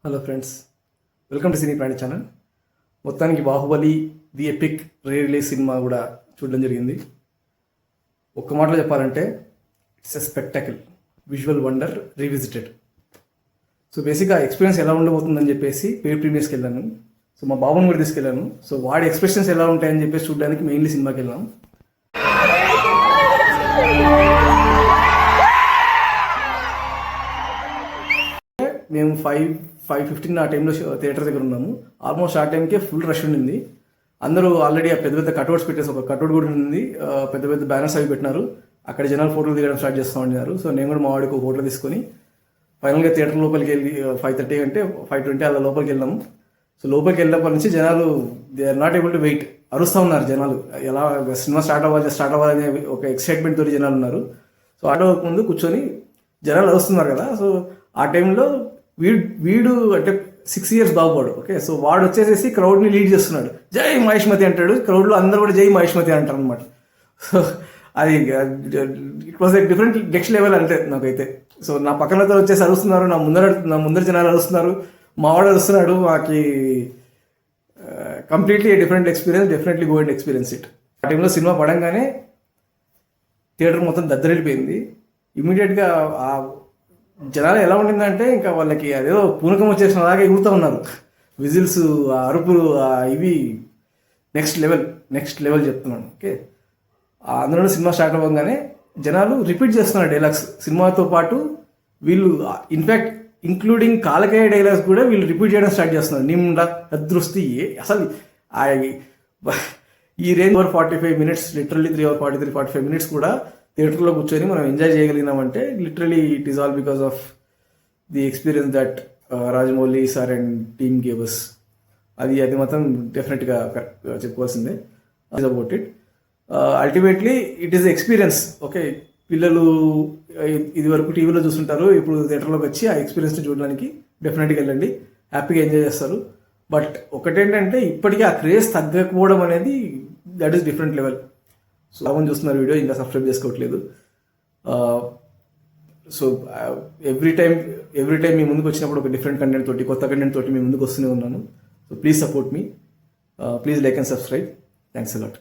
Hello friends, welcome to సినీ ప్రాణి channel. మొత్తానికి Baahubali the epic release cinema కూడా చూడడం జరిగింది. ఒక్క మాటలో చెప్పాలంటే it's a spectacle, visual wonder revisited. So బేసిక్గా ఎక్స్పీరియన్స్ ఎలా ఉండబోతుందని చెప్పేసి పెయిడ్ ప్రీమియర్స్కి వెళ్ళాను. సో మా బాబుని కూడా తీసుకెళ్ళాను. సో వాడి ఎక్స్ప్రెషన్స్ ఎలా ఉంటాయని చెప్పేసి చూడడానికి మెయిన్లీ సినిమాకి వెళ్ళాం. మేము 5:15 ఆ టైంలో థియేటర్ దగ్గర ఉన్నాము. ఆల్మోస్ట్ ఆ టైంకే ఫుల్ రష్ ఉండింది. అందరూ ఆల్రెడీ ఆ పెద్ద పెద్ద కట్అవుట్స్ పెట్టేసి, ఒక కట్అవుట్ కూడా ఉంది, పెద్ద పెద్ద బ్యానర్స్ అవి పెట్టినారు. అక్కడ జనాలు ఫోటోలు దిగడం స్టార్ట్ చేస్తూ ఉన్నారు. సో నేను కూడా మా వాడికి ఒక ఫోటో తీసుకొని ఫైనల్గా థియేటర్ లోపలికి వెళ్ళి 5:30 అంటే 5:20 అలా లోపలికి వెళ్ళాము. సో లోపలికి వెళ్ళినప్పటి నుంచి జనాలు they are not able to wait, అరుస్తూ ఉన్నారు జనాలు. ఎలా సినిమా స్టార్ట్ అవ్వాలనే ఒక ఎక్సైట్మెంట్ తోటి జనాలు ఉన్నారు. సో ఆటో ముందు కూర్చొని జనాలు అరుస్తున్నారు కదా. సో ఆ టైంలో వీడు అంటే 6 years బాబువాడు. ఓకే, సో వాడు వచ్చేసేసి క్రౌడ్ని లీడ్ చేస్తున్నాడు. జై మహేష్మతి అంటాడు. క్రౌడ్లో అందరూ కూడా జై మహేష్మతి అంటారు అనమాట. సో అది it was a different next level అంటే నాకైతే. సో నా పక్కనతో వచ్చేసి అరుస్తున్నారు, నా ముందర జనాలు అరుస్తున్నారు, మావాడు అరుస్తున్నాడు. మాకి completely different experience, definitely go and experience it. ఆ టైంలో సినిమా పడంగానే థియేటర్ మొత్తం దద్దరిల్లిపోయింది. ఇమీడియట్గా ఆ జనాలు ఎలా ఉండిందంటే ఇంకా వాళ్ళకి అదేదో పూనకం వచ్చేసిన అలాగే ఎగురుతూ ఉన్నారు. విజిల్స్, ఆ అరుపులు, ఇవి నెక్స్ట్ లెవెల్ చెప్తున్నాను. ఓకే, అందులో సినిమా స్టార్ట్ అవ్వగానే జనాలు రిపీట్ చేస్తున్నారు డైలాగ్స్. సినిమాతో పాటు వీళ్ళు ఇన్ఫ్యాక్ట్ ఇంక్లూడింగ్ కాలకేయ డైలాగ్స్ కూడా వీళ్ళు రిపీట్ చేయడం స్టార్ట్ చేస్తున్నారు. నిమ్డ అదృష్టి అసలు ఈ range 45 minutes, literally 3 hours 45 minutes కూడా థియేటర్లో కూర్చొని మనం ఎంజాయ్ చేయగలిగినామంటే literally it is all because of the experience that Rajamouli sir and team gave us. అది మాత్రం డెఫినెట్గా చెప్పుకోవాల్సిందే. About it ultimately it is experience. Okay, పిల్లలు ఇది వరకు టీవీలో చూస్తుంటారు, ఇప్పుడు థియేటర్లోకి వచ్చి ఆ ఎక్స్పీరియన్స్ని చూడడానికి డెఫినెట్గా వెళ్ళండి, హ్యాపీగా ఎంజాయ్ చేస్తారు. బట్ ఒకటేంటంటే ఇప్పటికీ ఆ క్రేజ్ తగ్గకపోవడం అనేది that is different level. So అవన్నీ చూస్తున్నారు వీడియో, ఇంకా సబ్స్క్రైబ్ చేసుకోవట్లేదు. సో ఎవ్రీ టైం మీ ముందుకు వచ్చినప్పుడు ఒక డిఫరెంట్ కంటెంట్ తోటి, కొత్త కంటెంట్ తోటి మీ ముందుకు వస్తూనే ఉన్నాను. So please support me, please like and subscribe. Thanks a lot.